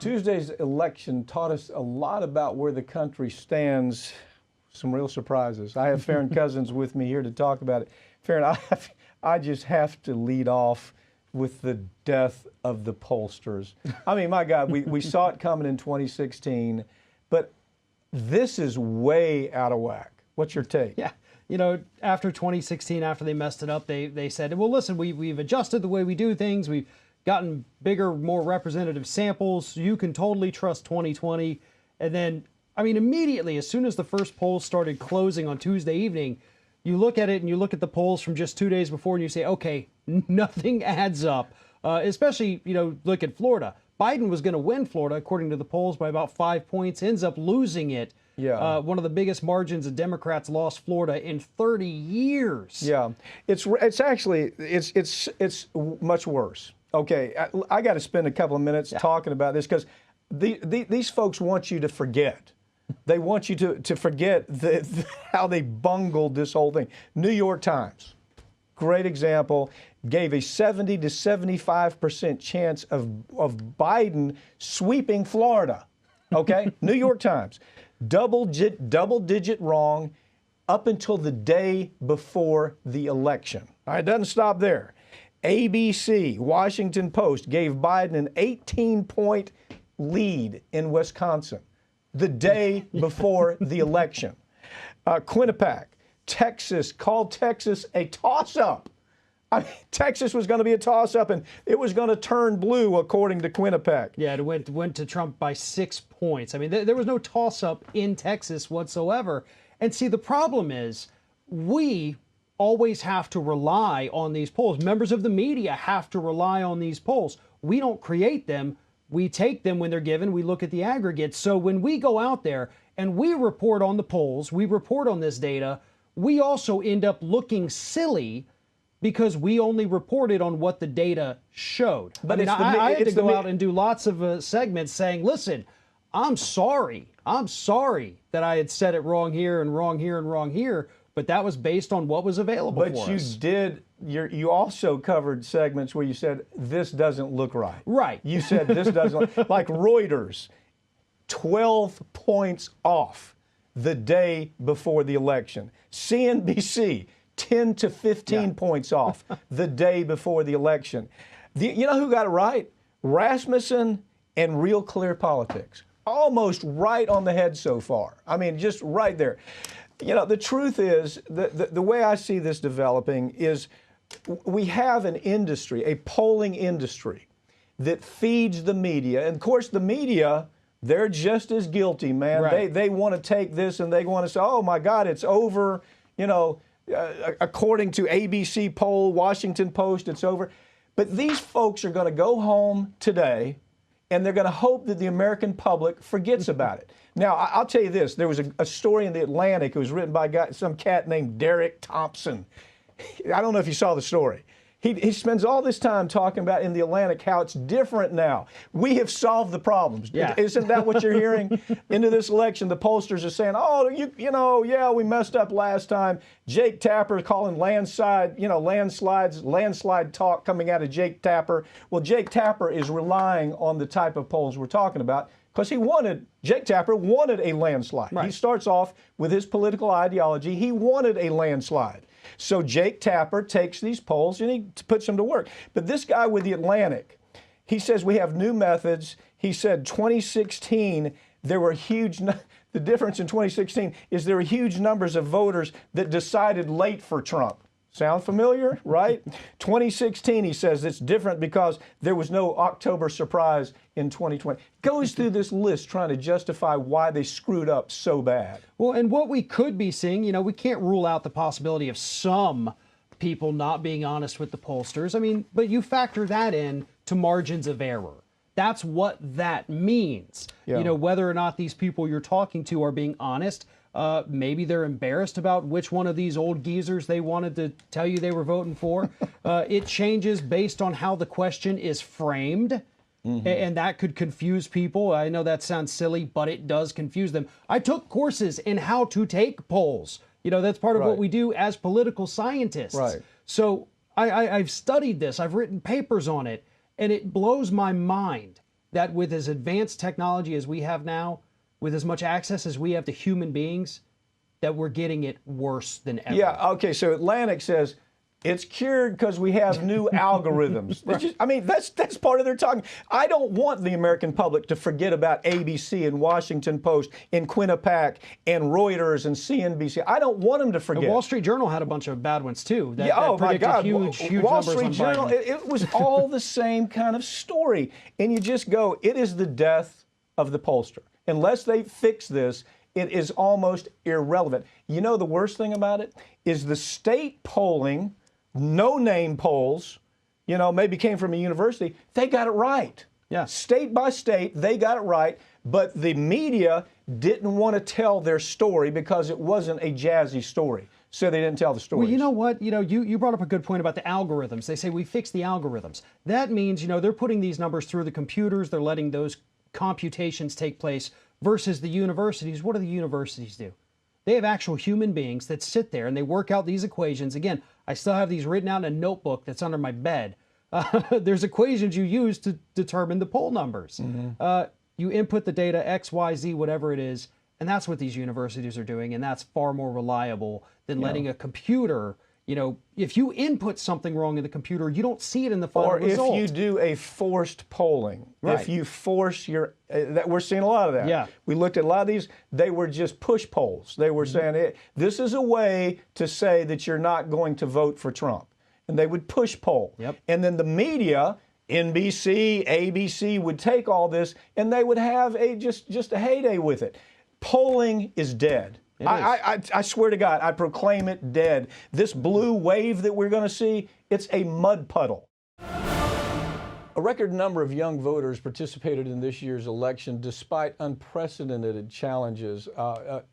Tuesday's election taught us a lot about where the country stands. Some real surprises. I have Farron Cousins with me here to talk about it. Farron, I just have to lead off with the death of the pollsters. I mean, my God, we saw it coming in 2016, but this is way out of whack. What's your take? Yeah. You know, after 2016, after they messed it up, they said, well, listen, we've adjusted the way we do things. We've gotten bigger, more representative samples. You can totally trust 2020. And then, I mean, immediately, as soon as the first polls started closing on Tuesday evening, you look at it and you look at the polls from just 2 days before and you say, okay, nothing adds up. Especially, you know, look at Florida. Biden was going to win Florida, according to the polls, by about 5 points, ends up losing it. Yeah. One of the biggest margins the Democrats lost Florida in 30 years. Yeah. It's much worse. Okay, I got to spend a couple of minutes talking about this because these folks want you to forget. They want you to forget how they bungled this whole thing. New York Times, great example, gave a 70 to 75% chance of Biden sweeping Florida. Okay, New York Times, double digit wrong up until the day before the election. All right, it doesn't stop there. ABC, Washington Post, gave Biden an 18-point lead in Wisconsin the day before the election. Quinnipiac, Texas, called Texas a toss-up. I mean, Texas was going to be a toss-up, and it was going to turn blue, according to Quinnipiac. Yeah, it went to Trump by 6 points. I mean, there was no toss-up in Texas whatsoever. And see, the problem is we always have to rely on these polls. Members of the media have to rely on these polls. We don't create them. We take them when they're given. We look at the aggregate. So when we go out there and we report on the polls, we report on this data, we also end up looking silly because we only reported on what the data showed. But I had to go out and do lots of segments saying, listen, I'm sorry that I had said it wrong here and wrong here and wrong here. But that was based on what was available for us. You also covered segments where you said, this doesn't look right. Right. You said this doesn't, like Reuters, 12 points off the day before the election. CNBC, 10 to 15 points off the day before the election. You know who got it right? Rasmussen and Real Clear Politics. Almost right on the head so far. I mean, just right there. You know, the truth is, the way I see this developing is we have an industry, a polling industry, that feeds the media. And, of course, the media, they're just as guilty, man. Right. They want to take this and they want to say, oh, my God, it's over. You know, according to ABC poll, Washington Post, it's over. But these folks are going to go home today and they're going to hope that the American public forgets about it. Now, I'll tell you this. There was a story in The Atlantic. It was written by some cat named Derek Thompson. I don't know if you saw the story. He spends all this time talking about in The Atlantic how it's different now. We have solved the problems. Yeah. Isn't that what you're hearing? Into this election, the pollsters are saying, oh, yeah, we messed up last time. Jake Tapper calling landslide talk coming out of Jake Tapper. Well, Jake Tapper is relying on the type of polls we're talking about because Jake Tapper wanted a landslide. Right. He starts off with his political ideology. He wanted a landslide. So Jake Tapper takes these polls and he puts them to work. But this guy with The Atlantic, he says we have new methods. He said 2016, there were the difference in 2016 is there were huge numbers of voters that decided late for Trump. Sound familiar, right? 2016, he says it's different because there was no October surprise in 2020. Goes through this list trying to justify why they screwed up so bad. Well, and what we could be seeing, you know, we can't rule out the possibility of some people not being honest with the pollsters. I mean, but you factor that in to margins of error. That's what that means. Yeah. You know, whether or not these people you're talking to are being honest. Maybe they're embarrassed about which one of these old geezers they wanted to tell you they were voting for. It changes based on how the question is framed. And that could confuse people. I know that sounds silly, but it does confuse them. I took courses in how to take polls. You know, that's part of what we do as political scientists. Right. So I've studied this. I've written papers on it. And it blows my mind that with as advanced technology as we have now, with as much access as we have to human beings, that we're getting it worse than ever. Yeah, okay, so Atlantic says it's cured because we have new algorithms. Right. I mean, that's part of their talking. I don't want the American public to forget about ABC and Washington Post and Quinnipiac and Reuters and CNBC. I don't want them to forget. The Wall Street Journal had a bunch of bad ones too. That, yeah, that oh my God, huge Wall numbers Street on Journal. Biden. It was all the same kind of story, and you just go, it is the death of the pollster. Unless they fix this, it is almost irrelevant. You know, the worst thing about it is the state polling, no-name polls, you know, maybe came from a university, they got it right. Yeah. State by state, they got it right, but the media didn't want to tell their story because it wasn't a jazzy story. So they didn't tell the story. Well, you know what? You know, you brought up a good point about the algorithms. They say we fixed the algorithms. That means, you know, they're putting these numbers through the computers, they're letting those computations take place versus the universities. What do the universities do? They have actual human beings that sit there and they work out these equations. Again, I still have these written out in a notebook that's under my bed. There's equations you use to determine the poll numbers. Mm-hmm. You input the data, X, Y, Z, whatever it is, and that's what these universities are doing, and that's far more reliable than letting a computer, you know, if you input something wrong in the computer, you don't see it in the final result. Or if you do a forced polling, right. If you force your, we're seeing a lot of that. Yeah. We looked at a lot of these, they were just push polls. They were saying, hey, this is a way to say that you're not going to vote for Trump. And they would push poll. Yep. And then the media, NBC, ABC, would take all this and they would have just a heyday with it. Polling is dead. I swear to God, I proclaim it dead. This blue wave that we're going to see, it's a mud puddle. A record number of young voters participated in this year's election despite unprecedented challenges.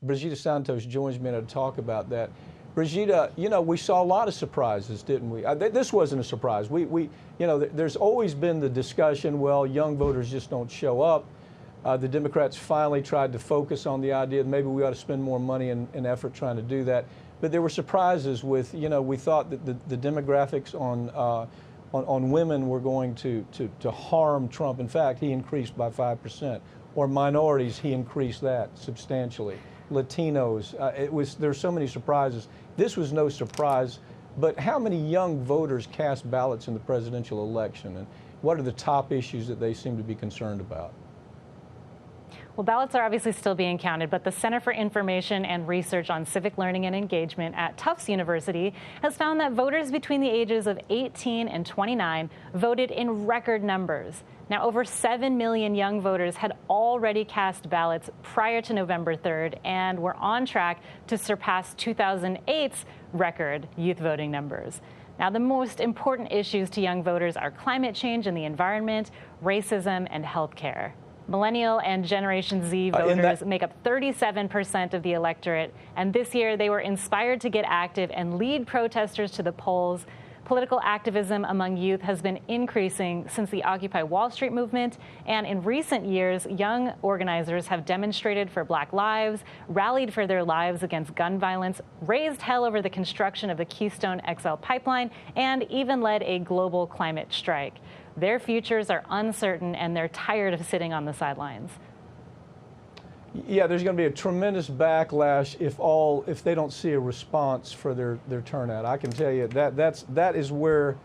Brigida Santos joins me to talk about that. Brigida, you know, we saw a lot of surprises, didn't we? This wasn't a surprise. You know, there's always been the discussion, well, young voters just don't show up. The Democrats finally tried to focus on the idea that maybe we ought to spend more money and effort trying to do that. But there were surprises with, you know, we thought that the demographics on women were going to harm Trump. In fact, he increased by 5%. Or minorities, he increased that substantially. Latinos, there's so many surprises. This was no surprise. But how many young voters cast ballots in the presidential election? And what are the top issues that they seem to be concerned about? Well, ballots are obviously still being counted, but the Center for Information and Research on Civic Learning and Engagement at Tufts University has found that voters between the ages of 18 and 29 voted in record numbers. Now, over 7 million young voters had already cast ballots prior to November 3rd and were on track to surpass 2008's record youth voting numbers. Now, the most important issues to young voters are climate change and the environment, racism, and health care. Millennial and Generation Z voters make up 37% of the electorate, and this year they were inspired to get active and lead protesters to the polls. Political activism among youth has been increasing since the Occupy Wall Street movement, and in recent years, young organizers have demonstrated for Black lives, rallied for their lives against gun violence, raised hell over the construction of the Keystone XL pipeline, and even led a global climate strike. Their futures are uncertain, and they're tired of sitting on the sidelines. Yeah, there's going to be a tremendous backlash if they don't see a response for their turnout. I can tell you that is where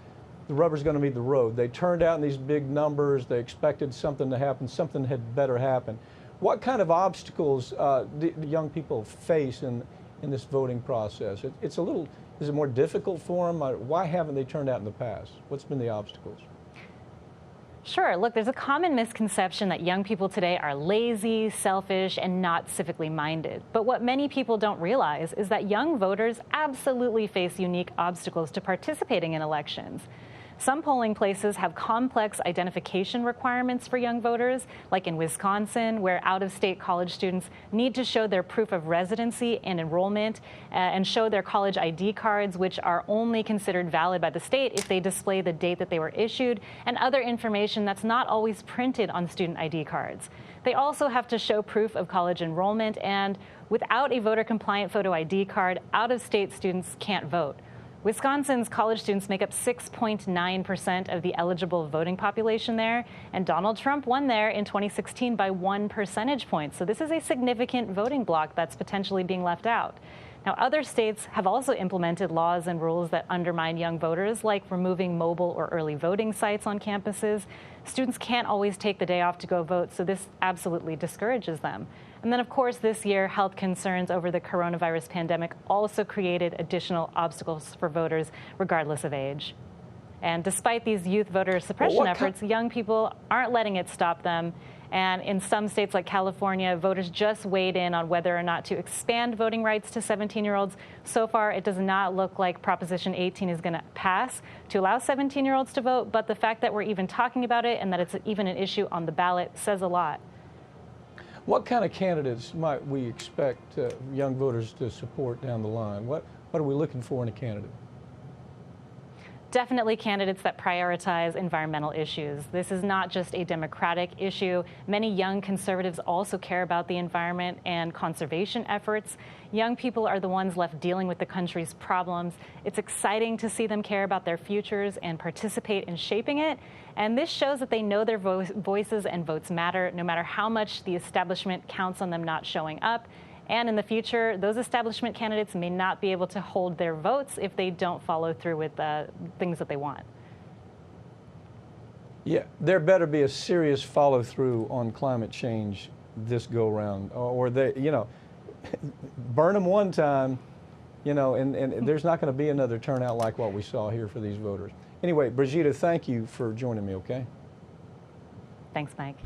the rubber's going to meet the road. They turned out in these big numbers. They expected something to happen. Something had better happen. What kind of obstacles do young people face in this voting process? Is it more difficult for them? Why haven't they turned out in the past? What's been the obstacles? Sure. Look, there's a common misconception that young people today are lazy, selfish, and not civically minded. But what many people don't realize is that young voters absolutely face unique obstacles to participating in elections. Some polling places have complex identification requirements for young voters, like in Wisconsin, where out-of-state college students need to show their proof of residency and enrollment and show their college ID cards, which are only considered valid by the state if they display the date that they were issued and other information that's not always printed on student ID cards. They also have to show proof of college enrollment, and without a voter-compliant photo ID card, out-of-state students can't vote. Wisconsin's college students make up 6.9% of the eligible voting population there, and Donald Trump won there in 2016 by 1 percentage point. So this is a significant voting bloc that's potentially being left out. Now, other states have also implemented laws and rules that undermine young voters, like removing mobile or early voting sites on campuses. Students can't always take the day off to go vote, so this absolutely discourages them. And then, of course, this year, health concerns over the coronavirus pandemic also created additional obstacles for voters, regardless of age. And despite these youth voter suppression efforts, young people aren't letting it stop them. And in some states like California, voters just weighed in on whether or not to expand voting rights to 17-year-olds. So far, it does not look like Proposition 18 is going to pass to allow 17-year-olds to vote. But the fact that we're even talking about it and that it's even an issue on the ballot says a lot. What kind of candidates might we expect young voters to support down the line? What are we looking for in a candidate? Definitely candidates that prioritize environmental issues. This is not just a Democratic issue. Many young conservatives also care about the environment and conservation efforts. Young people are the ones left dealing with the country's problems. It's exciting to see them care about their futures and participate in shaping it. And this shows that they know their voices and votes matter, no matter how much the establishment counts on them not showing up. And in the future, those establishment candidates may not be able to hold their votes if they don't follow through with the things that they want. Yeah, there better be a serious follow through on climate change this go round, or they, burn them one time, and there's not going to be another turnout like what we saw here for these voters. Anyway, Brigida, thank you for joining me, okay? Thanks, Mike.